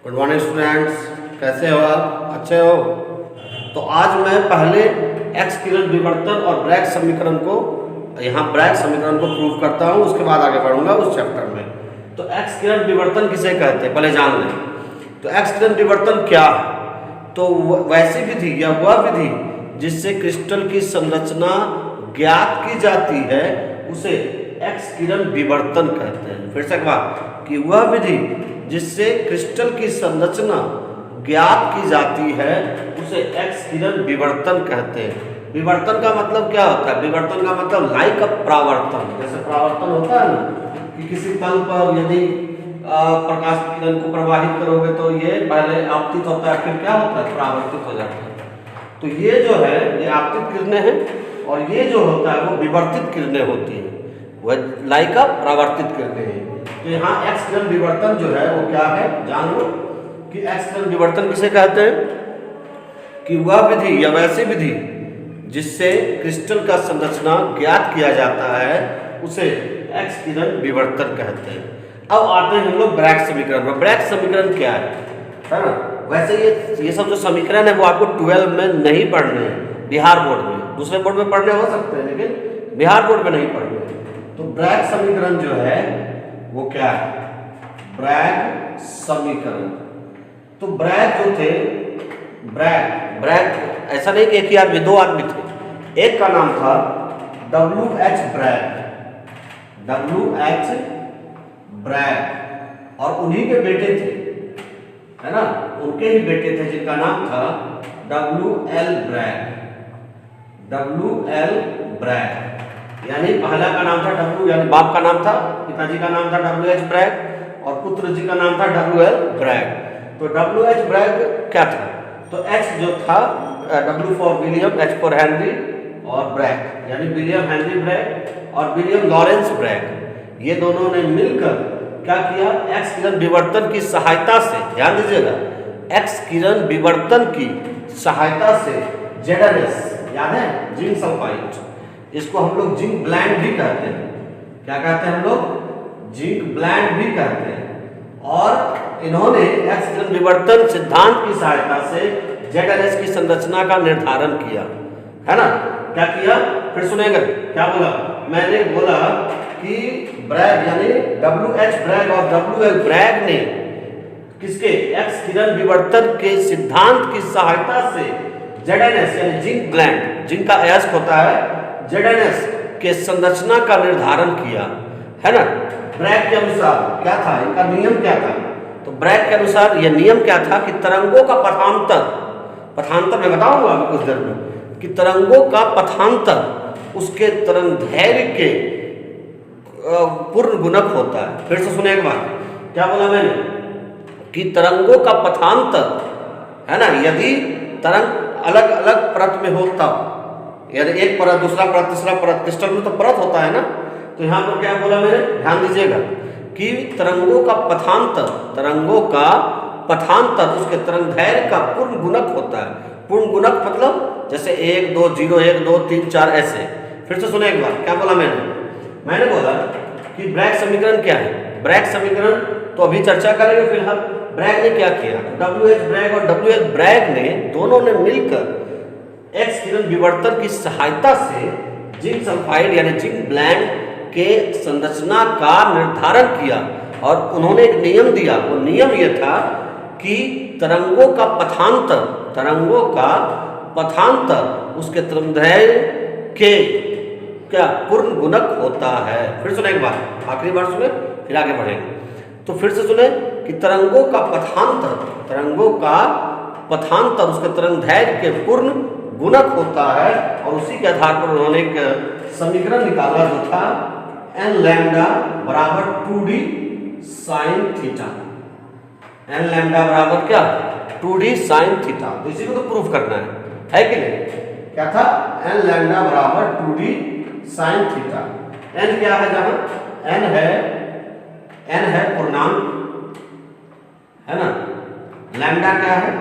Good morning students, कैसे हो आप? अच्छे हो? तो आज मैं पहले एक्स किरण विवर्तन और ब्रैग समीकरण को प्रूव करता हूँ, उसके बाद आगे बढ़ूंगा उस चैप्टर में। तो एक्स किरण विवर्तन किसे कहते हैं पहले जान लें। तो एक्स किरण विवर्तन क्या है? तो वैसी विधि या वह विधि जिससे क्रिस्टल की संरचना ज्ञात की जाती है उसे एक्स किरण विवर्तन कहते हैं। फिर से एक बात कि वह विधि जिससे क्रिस्टल की संरचना ज्ञात की जाती है उसे एक्स किरण विवर्तन कहते हैं। विवर्तन का मतलब क्या होता है? विवर्तन का मतलब लाइक परावर्तन। जैसे परावर्तन होता है ना कि किसी तल पर यदि प्रकाश किरण को प्रवाहित करोगे तो ये पहले आपतित होता है, फिर क्या होता है? परावर्तित हो जाता है। तो ये जो है ये आपतित किरणें हैं और ये जो होता है वो विवर्तित किरणें होती हैं, वह लाइक परावर्तित किरणें हैं। तो यहाँ एक्स किरण विवर्तन जो है वो क्या है जान लो कि एक्स किरण विवर्तन किसे कहते हैं कि वह विधि या वैसी विधि जिससे क्रिस्टल का संरचना ज्ञात किया जाता है उसे एक्स किरण विवर्तन कहते हैं। अब आते हैं हम लोग ब्रैग समीकरण पर। ब्रैग समीकरण क्या है ना? वैसे ये सब जो समीकरण है वो आपको 12 में नहीं पढ़ने हैं, बिहार बोर्ड में। दूसरे बोर्ड में पढ़ने हो सकते हैं लेकिन बिहार बोर्ड में नहीं पढ़ने। तो ब्रैग समीकरण जो है वो क्या है? ब्रैग समीकरण। तो ब्रैग जो थे, ब्रैग ऐसा नहीं कि एक ही आदमी, दो आदमी थे। एक का नाम था WH ब्रैग, WH ब्रैग, और उन्हीं के बेटे थे, है ना, उनके ही बेटे थे जिनका नाम था WL ब्रैग, WL ब्रैग। यानी पहला का नाम था W, यानी बाप का नाम था, पिताजी का नाम था WH ब्रैग और पुत्र जी का नाम था WL ब्रैग। तो WH ब्रैग क्या था? तो H जो था W for William, H for Henry और ब्रैग यानी विलियम हेनरी ब्रैग और विलियम लॉरेंस ब्रैग, ये दोनों ने मिलकर क्या किया? एक्स किरण विवर्तन की सहायता से, ध्यान दीजिएगा, एक्स किरण विवर्तन की सहायता से ZnS, याद है, जिंक सल्फाइड, इसको हम लोग जिंक ब्लैंड भी कहते हैं। क्या कहते हैं हम लोग? जिंक ब्लैंड भी कहते हैं। और इन्होंने एक्स किरण विवर्तन सिद्धांत की सहायता से ZnS की संरचना का निर्धारण किया, है ना। क्या किया? फिर सुनेगा क्या बोला? मैंने बोला कि ब्रैग यानी WH ब्रैग और WL ब्रैग ने किसके? एक्स किरण विवर्तन के सिद्धांत की सहायता से ZnS यानी जिंक ब्लैंड, जिंक का अयस्क होता है, ZnS के संरचना का निर्धारण किया, है ना। ब्रैग के अनुसार क्या था? इनका नियम क्या था? तो ब्रैग के अनुसार यह नियम क्या था कि तरंगों का पथांतर मैं बताऊंगा अभी कुछ देर में, कि तरंगों का पथांतर उसके तरंगदैर्घ्य के पूर्ण गुणक होता है। फिर से सुनिए एक बार, क्या बोला मैंने? कि तरंगों का पथांतर, है ना, यदि तरंग अलग अलग परत में हो तब, यानी एक परत, दूसरा परत, तीसरा परत, क्रिस्टल में तो परत होता है ना। तो यहाँ पर क्या बोला मैंने? ध्यान दीजिएगा कि तरंगों का पथांतर उसके तरंगदैर्घ्य का पूर्ण गुणक होता है। पूर्ण गुणक मतलब जैसे 1 2 0 1 2 3 4 ऐसे। फिर से सुने एक बार, क्या बोला मैंने बोला कि ब्रैग समीकरण क्या है? ब्रैग समीकरण तो अभी चर्चा करेंगे। फिलहाल ब्रैग ने क्या किया? WH ब्रैग और WL ब्रैग ने दोनों ने मिलकर एक्स किरण विवर्तन की सहायता से जिंक सल्फाइड यानी जिंक ब्लैंड के संरचना का निर्धारण किया और उन्होंने एक नियम दिया। वो नियम यह था कि तरंगों का पथांतर उसके तरंगदैर्घ्य के क्या पूर्ण गुणक होता है। फिर सुने एक बार, आखिरी बार सुने फिर आगे बढ़ेंगे। तो फिर से सुने कि तरंगों का पथांतर उसके तरंगदैर्घ्य के पूर्ण गुणक होता है। और उसी के आधार पर उन्होंने एक समीकरण निकाला जो था n लैम्डा बराबर 2d sine theta. n lambda बराबर क्या? 2d sine theta. तो इसी को तो प्रूफ करना है कि नहीं? क्या था? n लैम्डा बराबर 2d साइन थीटा। n क्या है? जहां n है पूर्णांक, है ना। लैम्डा क्या है?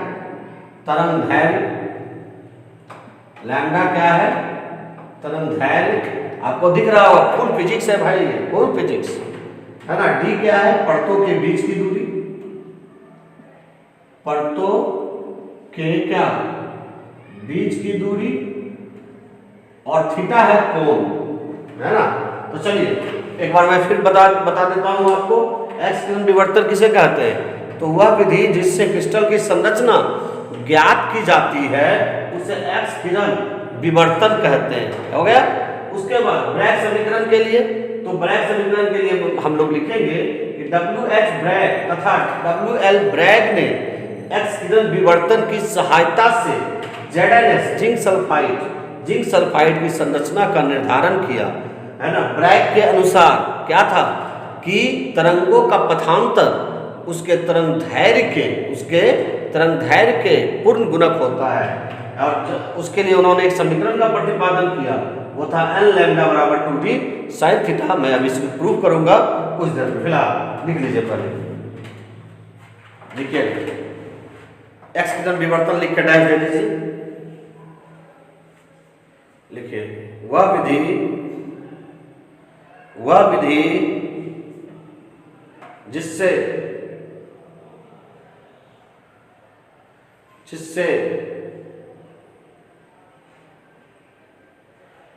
तरंगदैर्घ्य। लैम्डा क्या है? तरंगदैर्घ्य। आपको दिख रहा होगा, फुल फिजिक्स है भाई, फुल फिजिक्स, है ना। d क्या है? परतों के बीच की दूरी, परतों के क्या बीच की दूरी और थीटा है कोण, है ना। तो चलिए एक बार मैं फिर बता देता हूं आपको एक्स किरण विवर्तन किसे कहते हैं। तो वह विधि जिससे क्रिस्टल की संरचना ज्ञात की जाती है उसे एक्स किरण विवर्तन कहते हैं। हो गया। उसके बाद ब्रैग समीकरण के लिए, तो ब्रैग समीकरण के लिए हम लोग लिखेंगे कि WH ब्रैग तथा WL ब्रैग ने एक्स किरण विवर्तन की सहायता से ZnS जिंक सल्फाइड की संरचना का निर्धारण किया, है ना। ब्रैग के अनुसार क्या था कि तरंगों का पथांतर उसके तरंग दैर्घ्य के पूर्ण गुणक होता है। और उसके लिए उन्होंने एक समीकरण का प्रतिपादन किया, वो था n लैम्डा बराबर 2t sin थीटा। मैं अभी इसको प्रूव करूंगा कुछ देर में। फिलहाल लिख लीजिए पहले, देखिए एक्स किरण विवर्तन लिख के डैश दे दीजिए। लिखिए वह विधि जिससे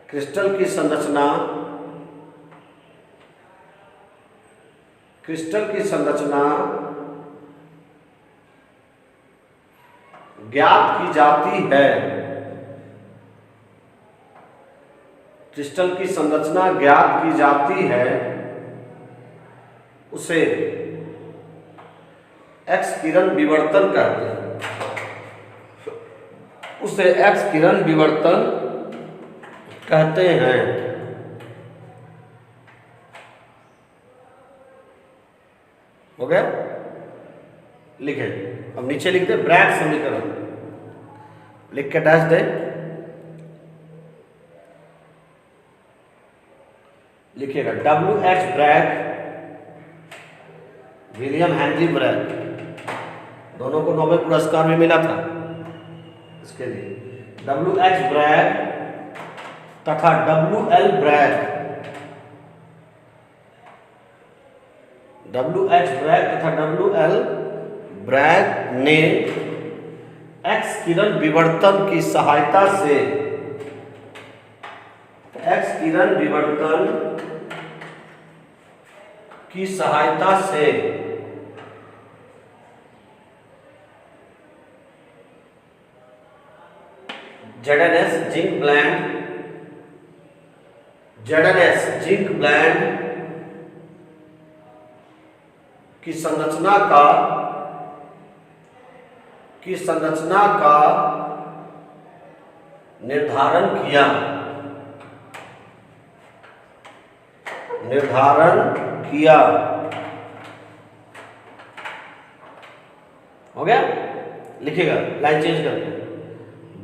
क्रिस्टल की संरचना ज्ञात की जाती है, क्रिस्टल की संरचना ज्ञात की जाती है, उसे एक्स किरण विवर्तन कहते हैं। उसे एक्स किरण विवर्तन कहते हैं। हो गया। लिखे अब नीचे लिखते हैं ब्रैग समीकरण, लिख के डैश दे। लिखिएगा WH Bragg, William Henry Bragg, दोनों को नोबेल पुरस्कार भी मिला था इसके लिए। WH ब्रैग तथा WL ब्रैग ने एक्स किरण विवर्तन की सहायता से ZnS जिंक ब्लेंड की संरचना का निर्धारण किया। हो गया। लिखिएगा लाइन चेंज करके,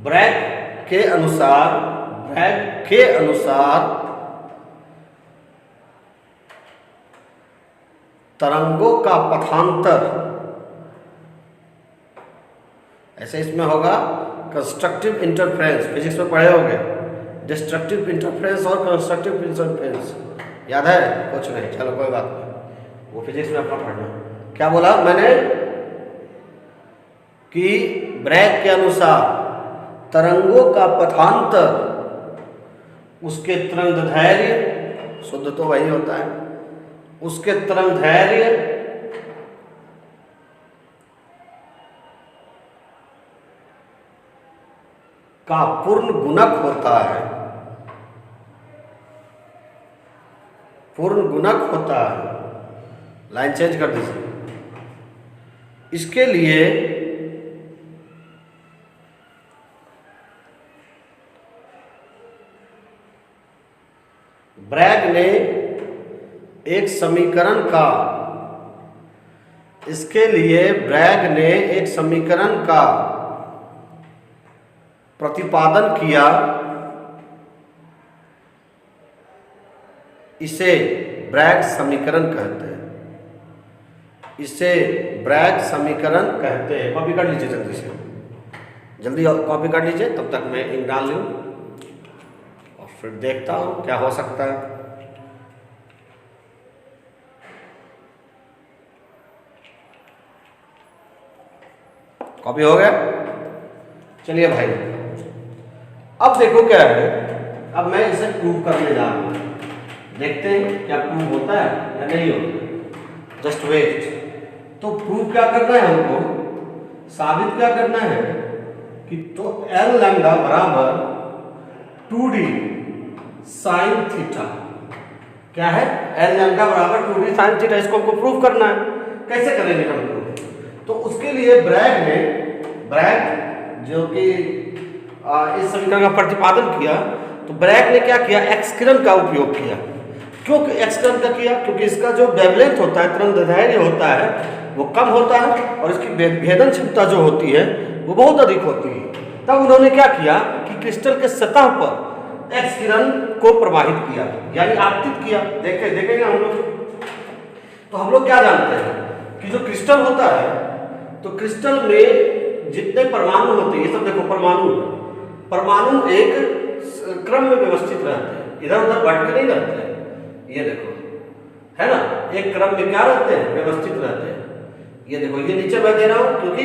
ब्रैग के अनुसार तरंगों का पथांतर, ऐसे इसमें होगा कंस्ट्रक्टिव इंटरफेरेंस, फिजिक्स में पढ़े होंगे, डिस्ट्रक्टिव इंटरफेरेंस और कंस्ट्रक्टिव इंटरफेरेंस। याद है? कुछ नहीं, चलो कोई बात नहीं, वो फिजिक्स में अपना पढ़ना। क्या बोला मैंने कि ब्रैग के अनुसार तरंगों का पथांतर उसके तरंग दैर्घ्य, शुद्ध तो वही होता है, उसके तरंग दैर्घ्य का पूर्ण गुणक होता है। लाइन चेंज कर दीजिए। इसके लिए ब्रैग ने एक समीकरण का प्रतिपादन किया। इसे ब्रैग समीकरण कहते हैं। कॉपी कर लीजिए जल्दी कॉपी कर लीजिए, तब तक मैं इंक डाल लूँ और फिर देखता हूँ क्या हो सकता है। कॉपी हो गया? चलिए भाई, अब देखो क्या है, अब मैं इसे प्रूव करने जा रहा हूँ, देखते हैं क्या प्रूव होता है या नहीं होता। Just wait. तो प्रूव क्या करना है हमको, साबित क्या करना है कि तो एल लैम्डा बराबर 2d साइन थीटा। क्या है? एल लैम्डा बराबर 2d साइन थीटा। इसको हमको प्रूव करना है। कैसे करेंगे हम प्रूव? तो उसके लिए ब्रैग जो कि इस समीकरण का प्रतिपादन किया, तो ब्रैग ने क्या किया, एक्स किरण का उपयोग किया। क्यों एक्स किरण का किया? क्योंकि इसका जो वेवलेंथ होता है, तरंगदैर्घ्य होता है, वो कम होता है और इसकी भेदन क्षमता जो होती है वो बहुत अधिक होती है। तब उन्होंने क्या किया कि क्रिस्टल के सतह पर एक्स किरण को प्रवाहित किया, यानी आपतित किया। देखेंगे हम लोग। तो हम लोग क्या जानते हैं कि जो क्रिस्टल होता है, तो क्रिस्टल में जितने परमाणु होते हैं, ये सब देखो परमाणु एक क्रम में व्यवस्थित रहते हैं, इधर उधर बढ़ के नहीं रहते हैं। ये देखो, है ना, एक क्रम में क्या रहते हैं, व्यवस्थित रहते हैं। ये देखो, ये नीचे मैं दे रहा हूं क्योंकि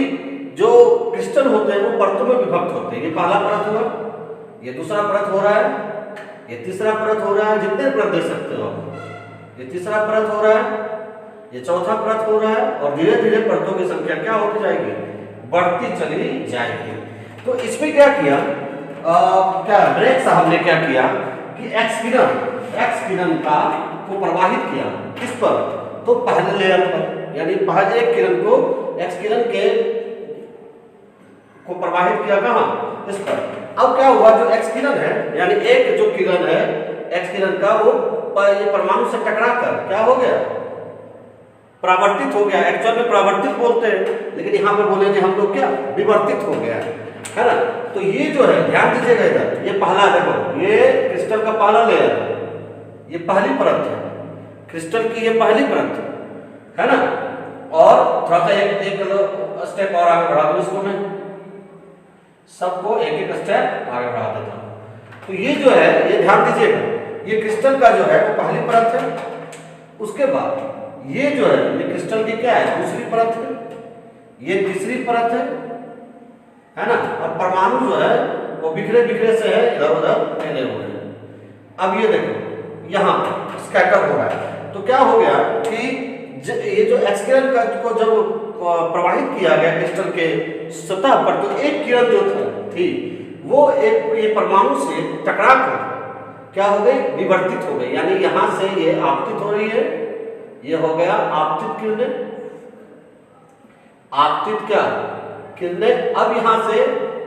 जो क्रिस्टल होते हैं वो परतों में विभक्त होते हैं। ये पहला परत हुआ, ये दूसरा परत हो रहा है, ये तीसरा परत हो रहा है, जितने परत दे सकते हो। ये तीसरा परत हो रहा है, ये चौथा परत हो रहा है, और धीरे धीरे परतों की संख्या क्या होती जाएगी, बढ़ती चली जाएगी। तो इसमें क्या किया, ब्रैग साहब ने क्या किया कि एक्स किरण का को प्रवाहित किया। किस पर? तो पहले लेयर पर, यानी पहले एक किरण को, एक्स किरण के को प्रवाहित किया कहां, इस पर। अब क्या हुआ, जो एक्स किरण है, यानी एक जो किरण है एक्स किरण का, वो ये परमाणु से टकराकर क्या हो गया, परावर्तित हो गया। एक्चुअल में परावर्तित बोलते हैं, लेकिन यहां पे बोलेंगे हम लोग क्या, विवर्तित हो गया, है ना। तो ये जो है, ध्यान दीजिएगा इधर, ये पहला, देखो ये क्रिस्टल का पहला लेयर है, ये पहली परत है क्रिस्टल की, ये पहली परत है ना। और थोड़ा सा एक स्टेप और आगे बढ़ा दूं इसको, मैं सबको एक एक स्टेप आगे बढ़ा देता हूं। तो ये जो है, ये ध्यान दीजिएगा, ये क्रिस्टल का जो है वो पहली परत है। उसके बाद ये जो है, ये क्रिस्टल की क्या है, दूसरी परत है, ये तीसरी परत है ना। और परमाणु जो है वो बिखरे से है, इधर उधर फैले हुए हैं। अब ये देखो, यहाँ स्कैटर हो रहा है। तो क्या हो गया कि ये जो एक्स किरण को जब प्रवाहित किया गया क्रिस्टल के सतह पर, तो एक किरण जो थी वो एक ये परमाणु से टकराकर क्या हो गई, विवर्तित हो गई। यानी यहां से ये आपतित हो रही है, ये हो गया आपतित किरणें, आपतित क्या किरणें। अब यहां से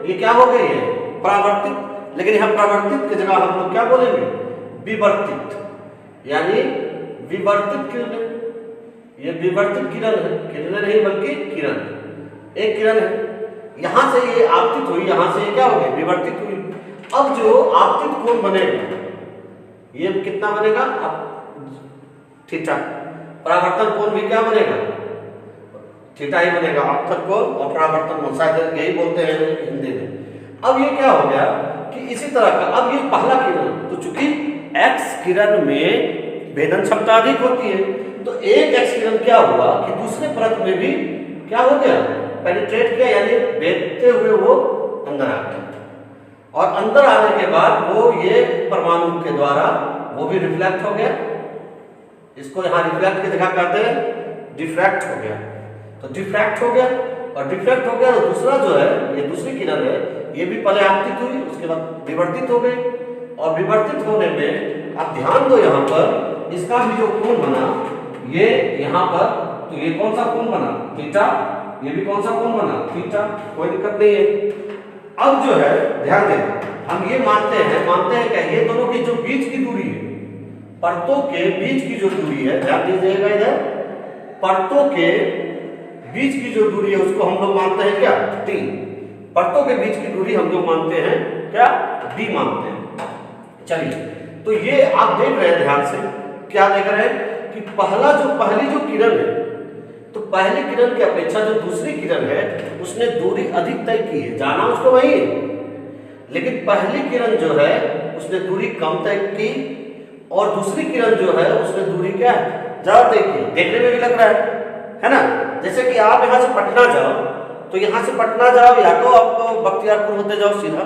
ये क्या हो गई है, परावर्तित। लेकिन यहां परावर्तित की जगह हम लोग क्या बोलेंगे, विवर्तित, यानी विवर्तित किरणें। ये विवर्तित किरण है, किरणें नहीं बल्कि किरण, एक किरण है। यहां से ये आपतित हुई, यहां से ये क्या हो गई, विवर्तित हुई। अब जो आपतित कोण बनेगा, ये कितना बनेगा, थीटा। परावर्तन कोण भी क्या बनेगा, थीटा ही बनेगा। आपतन कोण और परावर्तन कोण, शायद यही बोलते हैं हिंदी में। अब ये क्या हो गया कि इसी तरह का, अब ये पहला किरण, तो चूंकि एक्स किरण में भेदन क्षमता अधिक होती है, तो एक एक्स किरण क्या हुआ कि दूसरे परत में भी क्या हो गया, पेनिट्रेट किया, यानी भेदते हुए वो अंदर आ गया। और अंदर आने के बाद वो ये परमाणु के द्वारा वो भी रिफ्लेक्ट हो गया। इसको यहां रिफ्लेक्ट की जगह कहते हैं डिफ्रैक्ट हो गया। तो डिफ्रैक्ट हो गया, और डिफ्रैक्ट हो गया तो दूसरा जो है, ये दूसरी किरण है, ये भी पहले आपतित हुई, उसके बाद विवर्तित हो गई। और विवर्तित होने में आप ध्यान दो, यहाँ पर इसका भी जो कोण बना, ये यहाँ पर, तो ये कौन सा कोण बना, थीटा। ये भी कौन सा कोण बना, थीटा। कोई दिक्कत नहीं है। अब जो है, ध्यान दें, हम ये मानते हैं क्या, ये दोनों की जो बीच की दूरी है, परतों के बीच की जो दूरी है, ध्यान दीजिएगा इधर, परतों के बीच की जो दूरी है उसको हम लोग मानते हैं क्या, टी। परतों के बीच की दूरी हम लोग मानते हैं क्या, डी मानते हैं। चलिए, तो ये आप देख रहे हैं ध्यान से, क्या देख रहे हैं कि पहली जो किरण है, तो पहली किरण की अपेक्षा जो दूसरी किरण है उसने दूरी अधिक तय की है, जाना उसको वही है। लेकिन पहली किरण जो है उसने दूरी कम तय की, और दूसरी किरण जो है उसने दूरी क्या है, ज्यादा तय की। देखने में भी लग रहा है ना। जैसे कि आप यहां से पटना जाओ, तो यहाँ से पटना जाओ या तो आप बख्तियारपुर होते जाओ सीधा,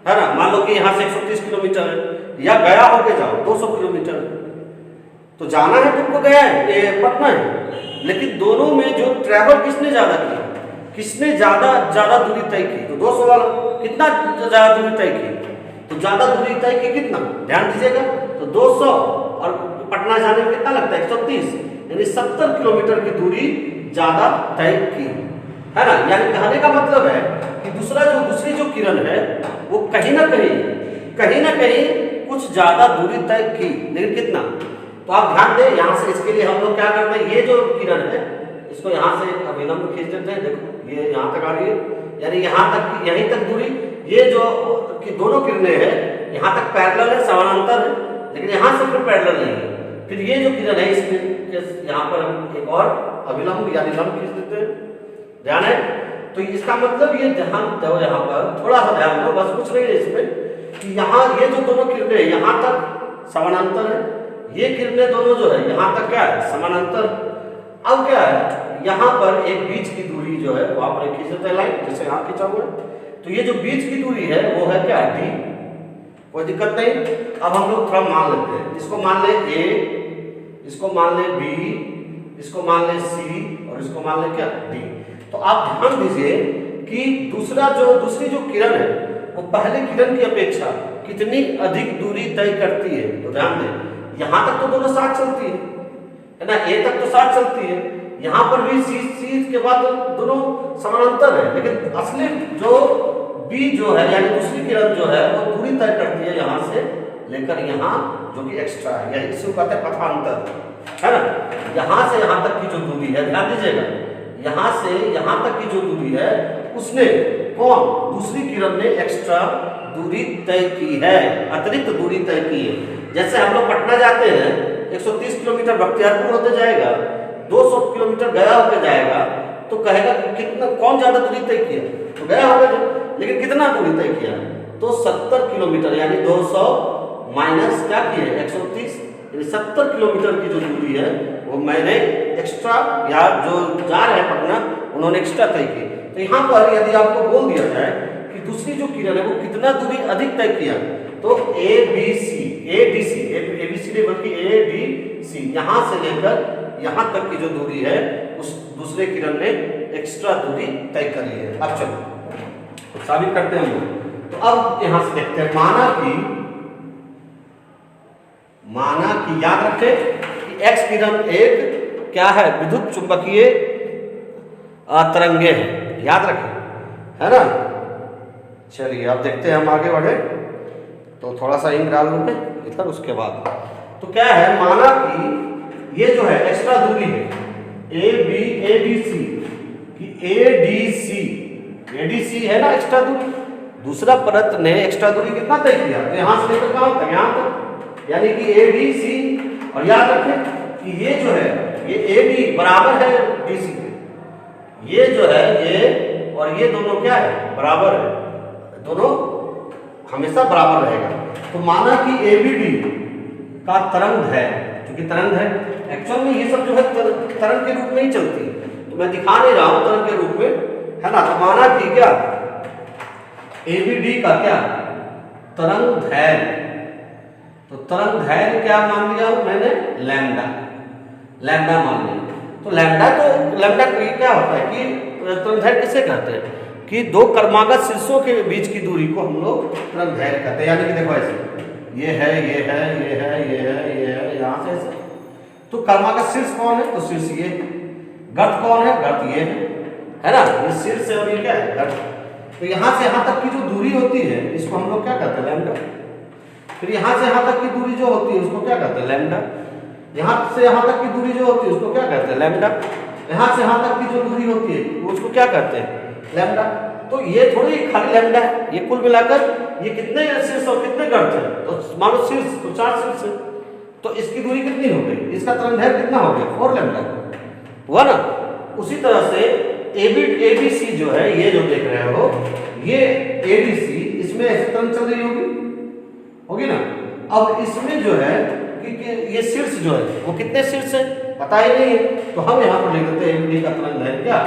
है ना, मान लो कि यहाँ से 130 किलोमीटर है, या गया होके जाओ 200 किलोमीटर है। तो जाना है तुमको गया है, ये पटना है, लेकिन दोनों में जो ट्रैवल किसने ज़्यादा किया, किसने ज़्यादा दूरी तय की, तो 200 वाला कितना ज़्यादा दूरी तय की, तो ज़्यादा दूरी तय की कितना, ध्यान दीजिएगा, तो 200 और पटना जाने में कितना लगता है 130, यानी 70 किलोमीटर की दूरी ज़्यादा तय की, है ना। यानी कहने का मतलब है कि दूसरी जो किरण है वो कहीं ना कहीं कुछ ज़्यादा दूरी तय की, लेकिन कितना। तो आप ध्यान दें, यहाँ से इसके लिए हम लोग क्या करते हैं, ये जो किरण है इसको यहाँ से अभिलंब खींच देते हैं, देखो ये यहाँ तक आ रही है, यानी यहाँ तक, यहीं तक दूरी, ये जो कि दोनों किरणें हैं यहाँ तक पैरेलल है, समानांतर है, लेकिन यहाँ से फिर पैरेलल नहीं है। फिर ये जो किरण है इसमें यहाँ पर हम एक और अभिलंब यानी लंब खींच देते हैं, ध्यान है। तो इसका मतलब ये ध्यान दो, यहाँ पर थोड़ा सा ध्यान दो, बस कुछ नहीं है इसमें, कि यहाँ ये जो दोनों किरणें यहाँ तक समानांतर है, ये किरणें दोनों जो है यहाँ तक क्या है समानांतर। अब क्या है, यहाँ पर एक बीच की दूरी जो है वो आप खींच देते हैं लाइन, जैसे यहाँ खींचा हुआ है, तो ये जो बीच की दूरी है वो है क्या, डी, कोई दिक्कत नहीं। अब हम लोग थोड़ा मान लेते हैं, इसको मान ले ए, इसको मान ले बी, इसको मान ले सी और इसको मान ले क्या, डी। तो आप ध्यान दीजिए कि दूसरी जो किरण है वो पहले किरण की अपेक्षा कितनी अधिक दूरी तय करती है। तो ध्यान दें, यहाँ तक तो दोनों साथ चलती है ना, ए तक तो साथ चलती है, यहाँ पर भी सी के बाद दोनों समानांतर है, लेकिन असली जो बी जो है यानी दूसरी किरण जो है वो दूरी तय करती है यहाँ से लेकर यहाँ, जो कि एक्स्ट्रा है, या इसी को कहते हैं पथांतर, है ना। यहाँ से यहाँ तक की जो दूरी है, ध्यान दीजिएगा, यहाँ से यहाँ तक की जो दूरी है उसने दूसरी किरण ने एक्स्ट्रा दूरी तय की है, अतिरिक्त दूरी तय की है। जैसे हम लोग पटना जाते हैं 130 किलोमीटर बख्तियारपुर होते जाएगा, 200 किलोमीटर गया होकर जाएगा, तो कहेगा कि कितना, कौन ज्यादा दूरी तय किया, तो गया होगा, लेकिन कितना दूरी तय किया, तो 70 किलोमीटर, यानी 200 माइनस क्या किए 130, यानी 70 किलोमीटर की जो दूरी है वो मैंने एक्स्ट्रा, या जो जा रहे हैं पटना उन्होंने एक्स्ट्रा तय की। तो यहाँ पर यदि आपको बोल दिया जाए कि दूसरी जो किरण है वो कितना दूरी अधिक तय किया, तो ए बी सी नहीं बल्कि ए डी सी, यहाँ से लेकर यहाँ तक की जो दूरी है उस दूसरे किरण ने एक्स्ट्रा दूरी तय करी है। अब चलो तो साबित करते हैं हम लोग। तो अब यहाँ से देखते हैं, माना कि याद रखें कि एक्स किरण एक क्या है, विद्युत चुंबकीय तरंगे हैं, याद रखें, है ना। चलिए अब देखते हैं, हम आगे बढ़े तो थोड़ा सा इंक डाल लूँगा इधर, उसके बाद तो क्या है, माना कि ये जो है एक्स्ट्रा दूरी है ए डी सी कि ए डी सी है ना एक्स्ट्रा दूरी, दूसरा परत ने एक्स्ट्रा दूरी कितना तय किया, तो यहाँ से लेकर कहाँ तक, यहाँ तक, यानी कि ए डी सी। और याद रखें कि ये जो है ये ए डी बराबर है डी सी के, ये जो है ये और ये दोनों क्या है, बराबर है, दोनों हमेशा बराबर रहेगा। तो माना कि ए बी डी का तरंग है, क्योंकि तरंग है, एक्चुअल में ये सब जो है तरंग के रूप में ही चलती है, तो मैं दिखा नहीं रहा हूं तरंग के रूप में, है ना। तो माना कि क्या ए बी डी का क्या तरंग दैर्घ्य, तो तरंग दैर्घ्य क्या मान लिया मैंने, लैम्डा मान लिया। तो लैम्डा क्या होता है कि तरंग दैर्घ्य किसे कहते हैं, कि दो कर्मागत शीर्षों के बीच की दूरी को हम लोग तरंग दैर्घ्य कहते हैं। यानी कि देखो ऐसे ये है, यहाँ से ऐसे, तो कर्मागत शीर्ष कौन है, तो शीर्ष ये, गर्त कौन है, गर्त ये है ना, ये शीर्ष है और ये क्या है, गर्त। तो यहाँ से यहाँ तक की जो दूरी होती है इसको हम लोग क्या कहते हैं, लैम्डा। फिर यहाँ से यहाँ तक की दूरी जो होती है उसको क्या कहते हैं, लैम्डा। यहाँ से यहाँ तक की दूरी जो होती है उसको क्या कहते हैं, लैम्डा। यहाँ से यहाँ तक की जो दूरी होती है उसको क्या कहते हैं, लैम्डा। तो ये थोड़ी खाली लैम्डा है, ये कुल मिलाकर ये कितने शीर्ष और कितने गर्त है, तो मान लो शीर्ष तो 4 शीर्ष है, तो इसकी दूरी कितनी हो गई, इसका तरंग दैर्घ्य कितना हो गया, 4 लैम्डा हुआ ना। उसी तरह से एबीसी जो है, ये जो देख रहे हो ये एबीसी, इसमें ऐसे तरंग चल रही होगी ना। अब इसमें जो है कि ये शीर्ष जो है वो कितने शीर्ष है पता ही नहीं है, तो हम यहाँ पर लिख देते हैं एबीडी का तरंग दैर्घ्य क्या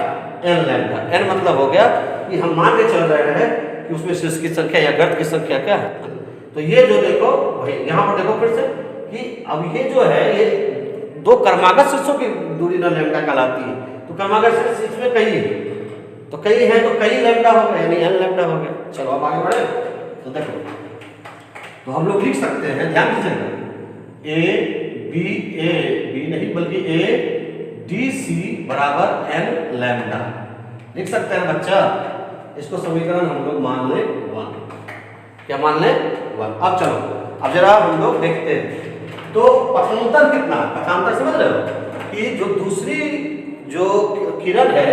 n लैम्डा। n मतलब हो गया कि हम मान के चल रहे हैं कि उसमें शीर्ष की संख्या या गर्त की संख्या क्या है। तो ये जो देखो भाई यहाँ पर देखो फिर से कि अब ये जो है ये दो क्रमागत शीर्षों की दूरी ना लैम्डा कहलाती है। तो क्रमागत शीर्ष इसमें कई है, तो कई है तो कई लैम्डा हो गया, यानी n लैम्डा हो गया। चलो अब आगे बढ़े। तो देखो तो हम लोग लिख सकते हैं, ध्यान दीजिएगा, बी नहीं बल्कि ADC बराबर n लैम्डा लिख सकते हैं बच्चा। इसको समीकरण हम लोग मान ले 1। क्या मान ले 1। अब चलो अब जरा हम लोग देखते हैं तो पथांतर कितना, पथांतर समझ रहे हो कि जो दूसरी जो किरण है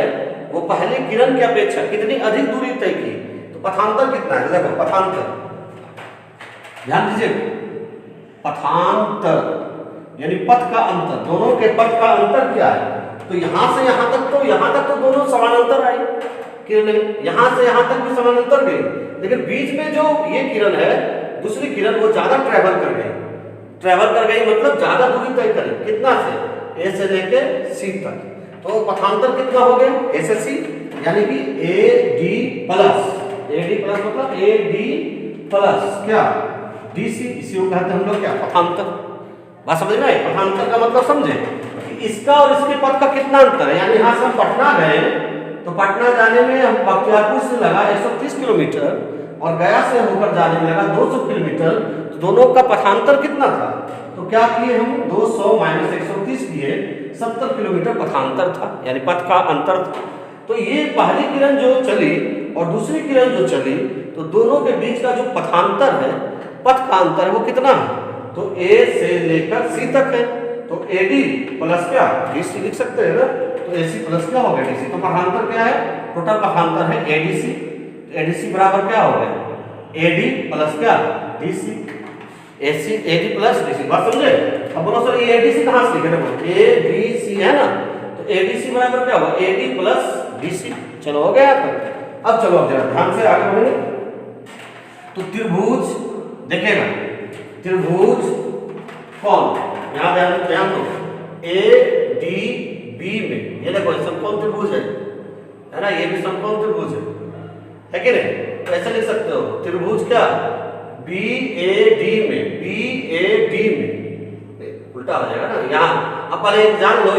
वो पहली किरण की अपेक्षा कितनी अधिक दूरी तय की, तो पथांतर कितना है। देखो पथांतर, ध्यान दीजिए, पथांतर यानी पथ का अंतर, दोनों के पथ का अंतर क्या है। तो यहां से यहां तक तो दोनों समानांतर आई किरणें, यहां से यहां तक भी समानांतर गई, लेकिन बीच में जो ये किरण है दूसरी किरण वो ज्यादा ट्रेवल कर गई मतलब ज्यादा दूरी तय करी। कितना से, ए से लेके सी तक। तो पथांतर कितना हो गया, ए से सी, यानी कि AD प्लस मतलब AD प्लस क्या DC, इसी को कहते हैं हम लोग क्या, पथांतर। बात समझ में आई। पथांतर का मतलब समझे कि इसका और इसके पथ का कितना अंतर है। यानी यहाँ से हम पटना गए तो पटना जाने में हम बख्तियारपुर से लगा 130 किलोमीटर और गया से होकर जाने में लगा 200 किलोमीटर। तो दोनों का पथांतर कितना था, तो क्या किए हम 200 माइनस 130 किए, 70 किलोमीटर पथांतर था, यानी पथ का अंतर था। तो ये पहली किरण जो चली और दूसरी किरण जो चली तो दोनों के बीच का जो पथांतर है, पथ का अंतर है, वो कितना है, तो A से लेकर C तक है। तो AD प्लस क्या DC लिख सकते हैं ना। तो AC प्लस क्या हो गया DC। तो पथांतर क्या है, टोटल पथांतर है ADC। तो ADC बराबर क्या हो गया, AD प्लस क्या DC, AD प्लस DC। बात समझे। अब बोलो सर ये ADC कहाँ से लिखे, देखो ABC है ना, तो ADC बराबर क्या होगा, AD प्लस DC। चलो हो गया तक। अब चलो अब जरा ध्यान से आगे बढ़े। तो त्रिभुज देखेगा, त्रिभुज कौन, यहां ध्यान दो, ADB में ये देखो समकोण त्रिभुज है ना, ये भी समकोण त्रिभुज है कि नहीं। तो ऐसे लिख सकते हो त्रिभुज क्या BAD में, उल्टा हो जाएगा ना यहाँ। अब पहले जान लो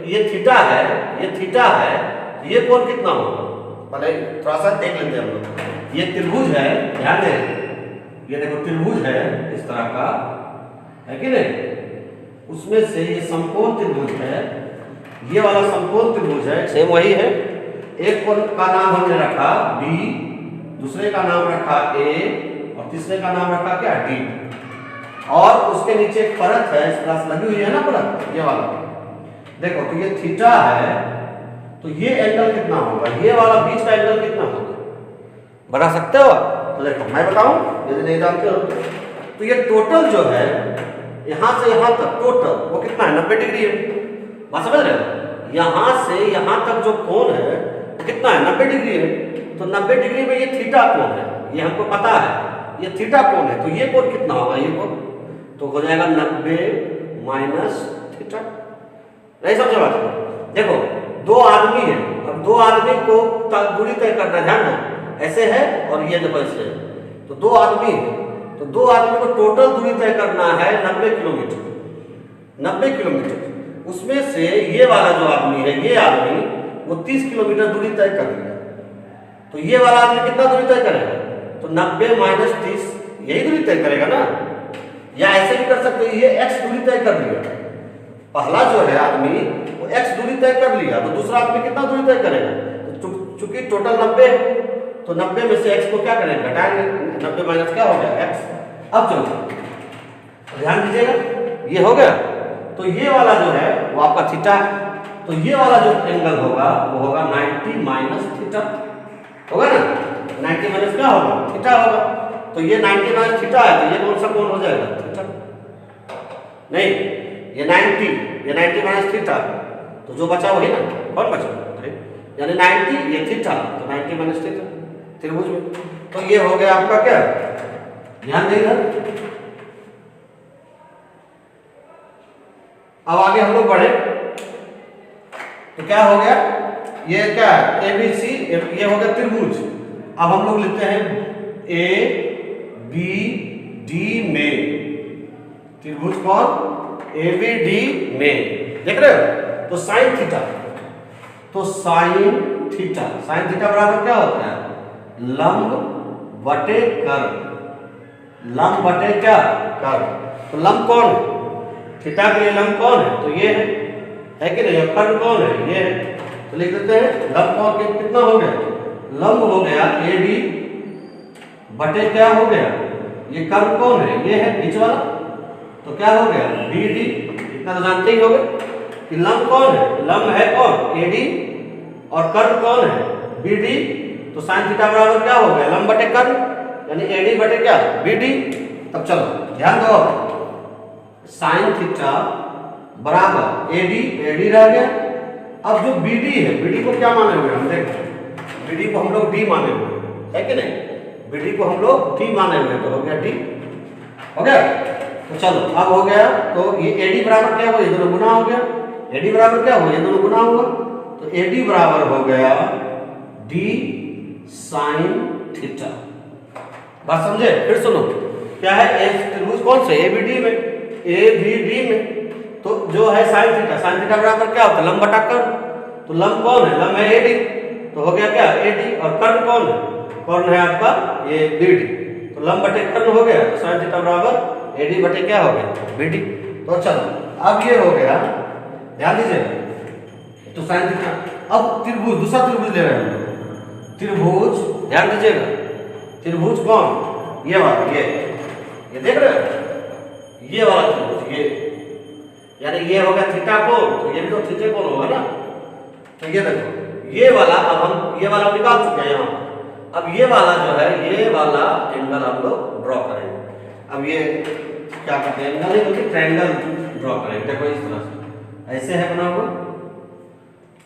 ये थीटा है, ये कोण कितना होगा, पहले थोड़ा सा देख लेते हैं हम लोग। ये त्रिभुज है, ध्यान दें, ये देखो त्रिभुज है इस तरह का, है कि नहीं। उसमें से ये समकोण त्रिभुज है, ये वाला समकोण त्रिभुज है, सेम वही है। एक कोण का नाम हमने रखा B, दूसरे का नाम रखा A और तीसरे का नाम रखा क्या D। और उसके नीचे एक परत है, इस तरह से लगी हुई है ना परत, ये वाला देखो। तो ये थीटा है, तो ये एंगल कितना होगा, ये वाला बीच का एंगल कितना होगा, बता सकते हो। तो देखो मैं बताऊं यदि नहीं जानते हो तो ये टोटल जो है यहां से यहां तक टोटल वो कितना है, 90 डिग्री है। बात समझ रहे हो, यहां से यहां तक जो कोण है वो कितना है, 90 डिग्री है। तो 90 डिग्री में ये थीटा कोण है, ये हमको पता है, ये थीटा कोण है। तो ये कोण कितना होगा, ये कोण तो हो जाएगा 90 माइनस थीटा। नहीं समझे बात को। देखो दो आदमी है, अब दो आदमी को दूरी तय करना, ध्यान दो, ऐसे है और ये देखो ऐसे है। तो दो आदमी है, तो दो आदमी को टोटल दूरी तय करना है 90 किलोमीटर, 90 किलोमीटर। उसमें से ये वाला जो आदमी है, ये आदमी वो 30 किलोमीटर दूरी तय कर लिया। तो ये वाला आदमी कितना दूरी तय करेगा, तो 90 माइनस 30 यही दूरी तय करेगा ना। या ऐसे भी कर सकते हो, ये x दूरी तय कर लिया, पहला जो है आदमी वो x दूरी तय कर लिया, तो दूसरा आदमी कितना दूरी तय करेगा। तो चूंकि टोटल 90 है तो 90 में से x को क्या करेंगे, घटाएंगे, 90 माइनस क्या हो गया x। अब चलो ध्यान दीजिएगा, ये हो गया। तो ये वाला जो है वो आपका थीटा है, तो ये वाला जो एंगल होगा वो होगा 90 माइनस थीटा, होगा ना। 90 माइनस क्या होगा, थीटा होगा। तो ये 90 माइनस थीटा है, तो ये कौन सा कोण हो जाएगा, थीटा। नहीं, ये 90 माइनस थीटा, तो जो बचा वही ना, कौन बचा, यानी 90 ये थीटा, तो 90 माइनस थीटा त्रिभुज में। तो ये हो गया आपका क्या, ध्यान देगा। अब आगे हम लोग बढ़े तो क्या हो गया, ये क्या है ABC, ये हो गया त्रिभुज। अब हम लोग लेते हैं ABD में, त्रिभुज कौन ABD में, देख रहे हो। तो साइन थीटा, तो साइन थीटा बराबर क्या होता है लंब बटे कर्व, लंब बटे क्या कर्व। तो लंब कौन है थीटा के लिए, लंब कौन है तो ये है कि नहीं, कर्व कौन है ये है। तो लिख देते हैं लंब कौन कितना हो गया, लंब हो गया AD बटे क्या हो गया, ये कर्व कौन है ये है बीच वाला, तो क्या हो गया BD। इतना तो जानते ही होंगे कि लंब कौन है, लंब है कौन AD और कर्व कौन है BD। तो साइन थीटा बराबर क्या हो गया लंब बटे कर्व, यानी AD बटे क्या BD। तब चलो ध्यान दो, साइन थीटा बराबर AD रह गया। अब जो BD है, BD को क्या माने हुए हम देखो, BD को हम लोग D माने हुए है कि नहीं, BD को हम लोग D माने हुए, तो हो गया D, हो गया। तो चलो अब हो गया, तो ये AD बराबर क्या हुआ, ये दोनों गुना हो गया, AD बराबर क्या हुआ, ये दोनों गुना हुआ। तो AD बराबर हो गया D साइन थीटा। बात समझे, फिर सुनो क्या है, त्रिभुज कौन से ABD में, तो जो है साइन थीटा बराबर क्या होता है लंब बटा कर्व। तो लंब कौन है, लंब है AD, तो हो गया क्या AD, और कर्व कौन है, कौन है आपका ये BD। तो लंब बटे कर्व हो गया, तो साइन थीटा बराबर AD बटे क्या हो गया BD। तो चलो अब ये हो गया, ध्यान दीजिए। तो साइन थीटा, अब त्रिभुज, दूसरा त्रिभुज ले रहे हैं, त्रिभुज ध्यान दीजिएगा, त्रिभुज कौन ये वाला, ये देख रहे हो ये वाला त्रिभुज, ये यानी ये हो गया थीटा कोण, तो ये भी तो थीटे कोण होगा ना। तो ये देखो ये वाला, अब हम ये वाला निकाल चुके हैं यहाँ, अब ये वाला जो है ये वाला एंगल हम लोग ड्रॉ करेंगे। अब ये क्या करते हैं, एंगल नहीं बल्कि ट्रायंगल ड्रॉ करेंगे। देखो इस तरह से ऐसे है बना हुआ,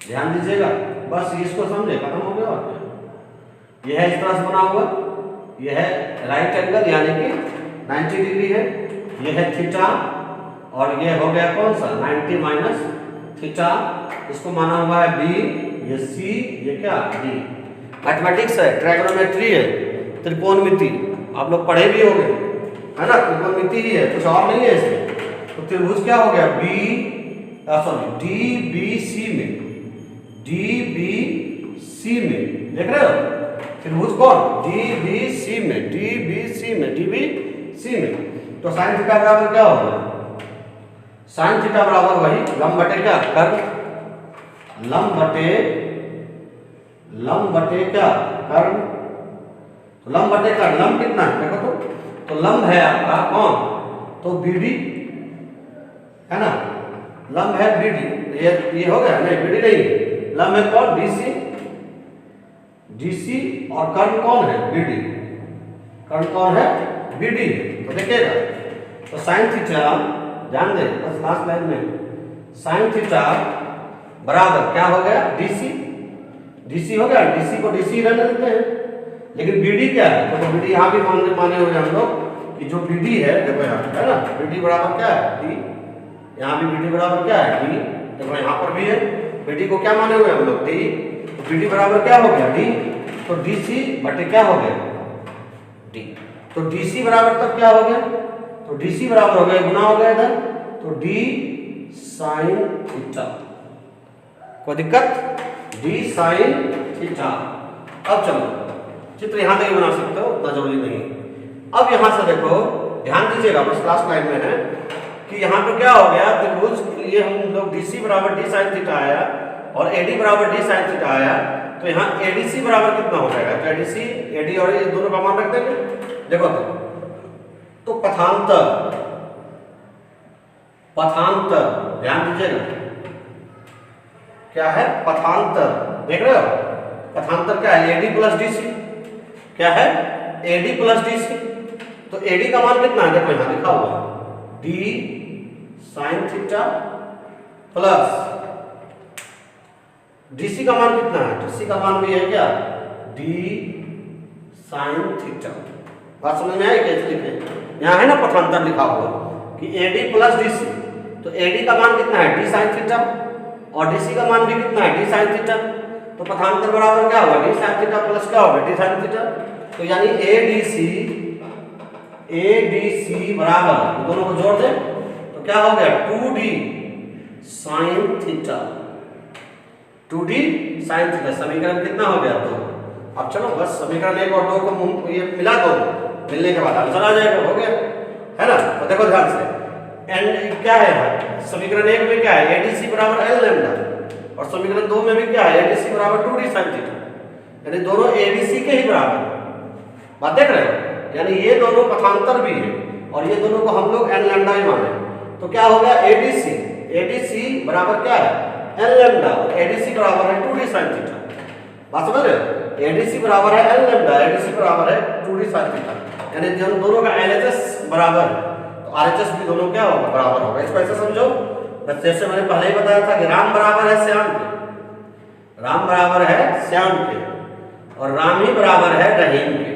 ध्यान दीजिएगा, बस इसको समझे खत्म हो गया। और ये है इस तरह से बना हुआ, ये है राइट एंगल यानी कि 90 डिग्री है, ये है थीटा, और ये हो गया कौन सा 90 माइनस थीटा, इसको माना हुआ है B, ये C, ये क्या D। मैथमेटिक्स है, ट्रायगोनोमेट्री है, त्रिकोणमिति, आप लोग पढ़े भी होंगे है ना, त्रिकोणमिति ही है, कुछ और नहीं है इसमें। तो त्रिभुज क्या हो गया DBC में, देख रहे हो त्रिभुज कौन DBC में। तो साइन थीटा बराबर क्या होगा, साइन थीटा बराबर वही लंब बटे क्या कर्व, लंब बटे क्या कर्व। तो लंब बटे कर्व, लंब कितना है देखो, तो लंब है आपका कौन, तो BD है ना, लंब है BD, ये हो गया नहीं, BD नहीं, लंब है कौन DC, और कर्व कौन है BD, कर्व कौन है BD। तो देखिएगा, तो साइन थीटा ध्यान दें बस लास्ट लाइन में, साइन थीटा बराबर क्या हो गया DC हो गया, DC को DC रहने देते हैं। लेकिन BD क्या है, तो BD यहाँ भी माने हुए हम लोग कि जो BD है देखो यहाँ है ना, BD बराबर क्या है D, यहाँ भी BD बराबर क्या है D, देखो यहाँ पर भी है, BD को क्या माने हुए हम लोग D, तो BD बराबर क्या हो गया D, तो DC बटे क्या हो गया D। तो DC बराबर तब क्या हो गया, तो DC बराबर हो गया गुना हो गया इधर, तो D साइन थीटा, कोई दिक्कत D साइन थीटा। अब चलो चित्र यहां तक बना सकते हो, उतना जरूरी नहीं। अब यहां से देखो ध्यान दीजिएगा, बस लास्ट लाइन में है कि यहां पे क्या हो गया, त्रिभुज के लिए हम लोग DC बराबर D साइन थीटा आया और AD बराबर D साइन थीटा आया, तो यहाँ ADC बराबर कितना हो जाएगा, तो ADC AD और ये दोनों का मान रख देंगे। देखो तो पथांतर ध्यान दीजिएगा, क्या है पथांतर, देख रहे हो पथांतर क्या है AD प्लस DC, क्या है AD प्लस DC। तो AD का मान कितना है, देखो यहाँ लिखा हुआ D sine theta plus DC का मान कितना है, DC का मान भी है क्या D साइन थीटा। बात समझ में आई कैसे लिखे, यहाँ है ना पथांतर लिखा हुआ कि AD प्लस DC, तो AD का मान कितना है D साइन थीटा और DC का मान भी कितना है D साइन थीटा। तो तो पथांतर बराबर क्या होगा, डी साइन थीटा प्लस क्या होगा, डी साइन थीटा। तो यानी ADC बराबर, दोनों को जोड़ दें तो क्या हो गया, 2D sine theta, 2D sine theta. समीकरण कितना हो गया, 2। अब चलो बस समीकरण 1 और 2 को ये मिला दो, मिलने के बाद आंसर आ जाएगा, हो गया है ना। तो देखो ध्यान से, एंड क्या है समीकरण 1 में क्या है, ADC बराबर L लैम्डा, और समीकरण 2 में भी क्या है, ADC बराबर 2D साइन थीटा, यानी दोनों ADC के ही बराबर। बात देख रहे हो, यानी ये दोनों पथांतर भी है और ये दोनों को हम लोग N लैम्डा ही माने। तो क्या हो गया, ADC बराबर क्या है, L लैम्डा, ADC बराबर है 2D साइन थीटा। बात समझ रहे हो, ADC बराबर है L लैम्डा, ADC बराबर है 2D साइन थीटा, यानी दोनों का LHS बराबर है, तो RHS भी दोनों क्या होगा, बराबर होगा। इसको ऐसे समझो, बस जैसे मैंने पहले ही बताया था कि राम बराबर है श्याम के, राम बराबर है श्याम के, और राम ही बराबर है रहीम के।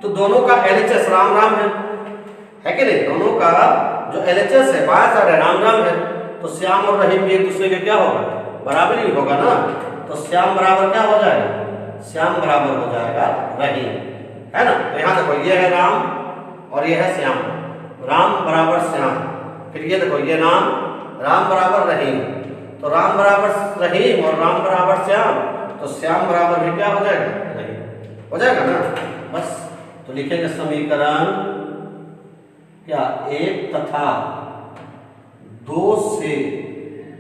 तो दोनों का LHS राम राम है कि नहीं, दोनों का जो LHS है बाया साइड है राम राम है, तो श्याम और रहीम भी एक दूसरे के क्या होगा, बराबर ही होगा ना। तो श्याम बराबर क्या हो जाएगा, श्याम बराबर हो जाएगा रहीम, है ना। तो यहाँ देखो ये है राम और ये है श्याम, राम बराबर श्याम, फिर ये देखो ये राम बराबर रहीम, तो राम बराबर रहीम और राम बराबर श्याम, तो श्याम बराबर भी क्या हो जाएगा, रहीम हो जाएगा ना। बस तो लिखेंगे समीकरण क्या, 1 तथा 2 से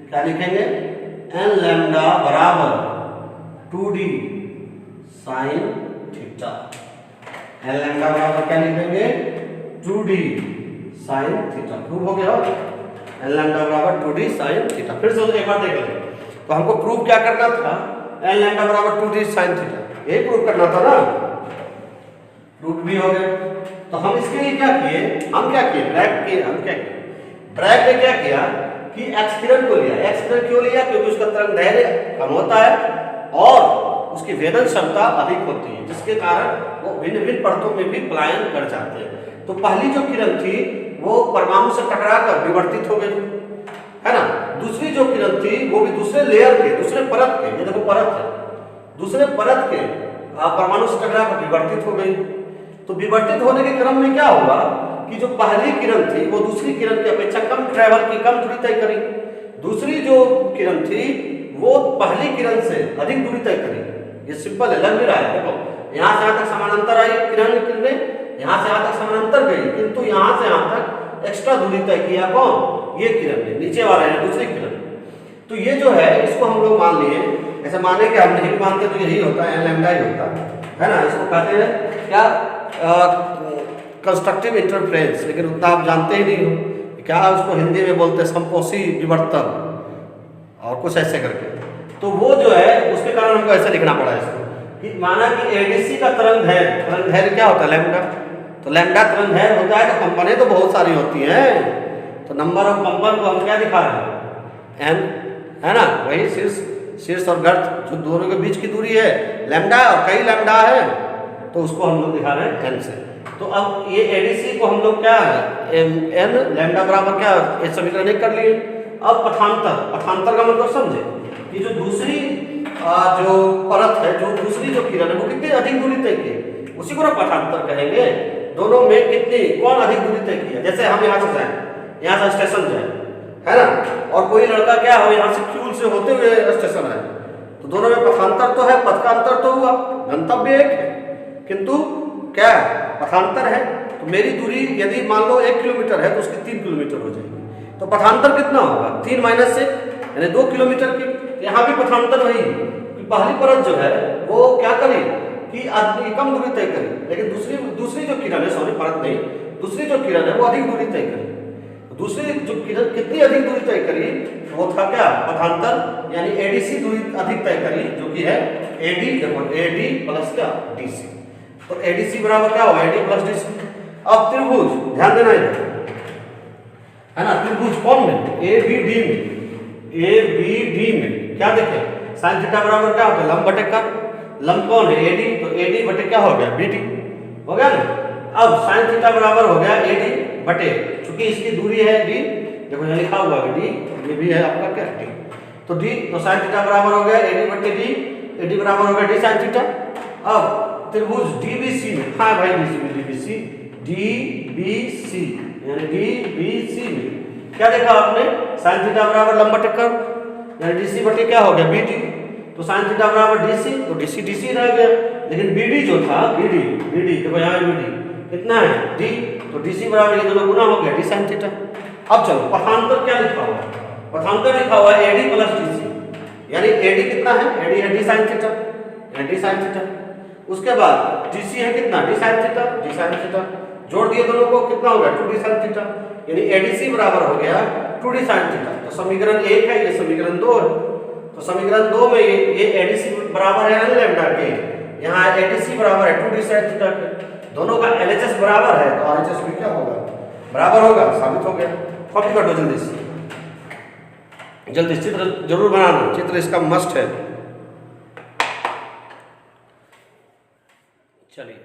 क्या लिखेंगे, N लैम्डा बराबर 2D sine theta, N lambda बराबर क्या लिखेंगे, 2D साइन थीटा। प्रूव हो गया, N लैम्डा बराबर 2D साइन थीटा। फिर से एक बार देख लें, तो हमको प्रूव क्या करना था, N लैम्डा बराबर 2D साइन थीटा, यही प्रूव करना था ना। प्रूव भी हो गया, तो हम इसके लिए क्या किए, ब्रैग ने क्या किया कि एक्स किरण को लिया। एक्स किरण क्यों लिया, क्योंकि उसका तरंग दैर्घ्य कम होता है और उसकी वेदन क्षमता अधिक होती है, जिसके कारण वो भिन्न भिन्न परतों में भी पलायन कर जाते हैं। तो पहली जो किरण थी वो परमाणु से टकराकर विवर्तित हो गई, है ना। दूसरी जो किरण थी वो भी दूसरे लेयर के, दूसरे परत के, ये देखो परत है, दूसरे परत के परमाणु से टकराकर विवर्तित हो गई। तो विवर्तित होने के क्रम में क्या हुआ कि जो पहली किरण थी वो दूसरी किरण की अपेक्षा कम ट्रैवल की, कम दूरी तय करी। दूसरी जो किरण थी वो पहली किरण से अधिक दूरी तय करी। ये सिंपल है, लग भी रहा है, देखो यहाँ से यहाँ तक समानांतर आई किरणें, यहाँ से यहाँ तक समानांतर गई, किंतु यहाँ से यहाँ तक एक्स्ट्रा दूरी तय किया कौन, ये किरण ने, नीचे वाला है दूसरी किरण। तो ये जो है इसको हम लोग मान लिए, ऐसे माने कि हम नहीं मानते तो यही होता है, N लैम्डा ही होता है ना। इसको कहते हैं क्या, कंस्ट्रक्टिव इंटरफेरेंस, लेकिन उतना आप जानते ही नहीं हो क्या, उसको हिंदी में बोलते हैं संपोषी विवर्तन और कुछ ऐसे करके। तो वो जो है उसके कारण हमको ऐसे लिखना पड़ा इसको कि माना कि ADC का तरंग दैर्घ्य क्या होता है, लैम्डा। तो लैम्डा तरंग दैर्घ्य होता है, तो कंपनें तो बहुत सारी होती हैं, तो नंबर ऑफ कंपन को हम क्या दिखा रहे हैं, N, है ना। वही शीर्ष और गर्त जो दोनों के बीच की दूरी है लैम्डा, और कई लैम्डा है, तो उसको हम लोग दिखा रहे हैं N से। तो अब ये ADC को हम लोग क्या है, N लैम्डा बराबर क्या, ये समीकरण 1 कर लिए। अब पथांतर का मतलब समझे कि जो दूसरी जो परत है, जो दूसरी जो किरण है वो कितनी अधिक दूरी तय की, उसी को ना पथांतर कहेंगे। दोनों में कितनी, कौन अधिक दूरी तय किया। जैसे हम यहाँ से जाए, यहाँ से स्टेशन जाए, है ना, और कोई लड़का क्या हो यहाँ से फ्यूल से होते हुए स्टेशन है, तो दोनों में पथांतर तो है, पथ का अंतर तो हुआ, गंतव्य एक है, किंतु क्या पथांतर है। तो मेरी दूरी यदि मान लो 1 किलोमीटर है तो उसकी 3 किलोमीटर हो जाएगी, तो पथांतर कितना होगा, 3 - 1 यानी 2 किलोमीटर की। यहाँ भी पथांतर वही है कि पहली परत जो है वो क्या करी कि कम दूरी तय करी, लेकिन दूसरी जो किरण है, सॉरी परत नहीं, दूसरी जो किरण है वो अधिक दूरी तय करी। दूसरी जो किरण कितनी अधिक दूरी तय करी, वो था क्या, पथांतर, यानी ADC दूरी अधिक तय करी, जो कि है AD प्लस क्या, DC। तो ADC बराबर क्या होगा, AD प्लस DC। अब त्रिभुज ध्यान देना है ना, त्रिभुज कौन में, ABD में क्या देखें, साइन थीटा बराबर क्या होता है, लंब बटे कर्ण। लंब कौन है, AD, तो AD बटे क्या हो गया, BD हो गया ना। अब साइन थीटा बराबर हो गया AD बटे, चूंकि इसकी दूरी है D, देखो यहाँ लिखा हुआ है D, ये भी है आपका क्या D। तो डी, तो साइन थीटा बराबर हो गया एडी बटे डी, एडी बराबर हो गया डी साइन थीटा। अब त्रिभुज डीबीसी में, हाँ भाई डीबीसी, डीबीसी यानी डीबीसी में क्या देखा आपने, साइन थीटा बराबर लंब बटे कर्व यानी डीसी बटे क्या हो गया बीडी, तो साइन थीटा बराबर डीसी, तो डीसी डीसी रह गया, लेकिन बीडी जो था बीडी देखो यहाँ बीडी कितना है डी, तो डीसी बराबर ये दोनों गुना हो गया डी साइन थीटा। अब चलो पथांतर क्या लिखा हुआ है, पथांतर लिखा हुआ है एडी प्लस डीसी यानी एडी कितना है, एडी है डी साइन थीटा यानी डी साइन थीटा, उसके बाद डीसी है कितना D sine theta, D sine theta, जोड़ दिए दोनों को कितना हो गया 2d sin थीटा यानी एडीसी बराबर हो गया 2d sin थीटा। तो समीकरण 1 है, ये समीकरण 2 है, तो समीकरण 2 में ये एडीसी बराबर है n लैम्डा के, यहाँ एडीसी बराबर है 2d sin थीटा के, दोनों का एलएचएस बराबर है तो आरएचएस भी क्या होगा बराबर होगा, साबित हो गया। कॉपी कर दो जल्दी से, जल्दी चित्र जरूर बनाना, चित्र इसका मस्ट है। चलिए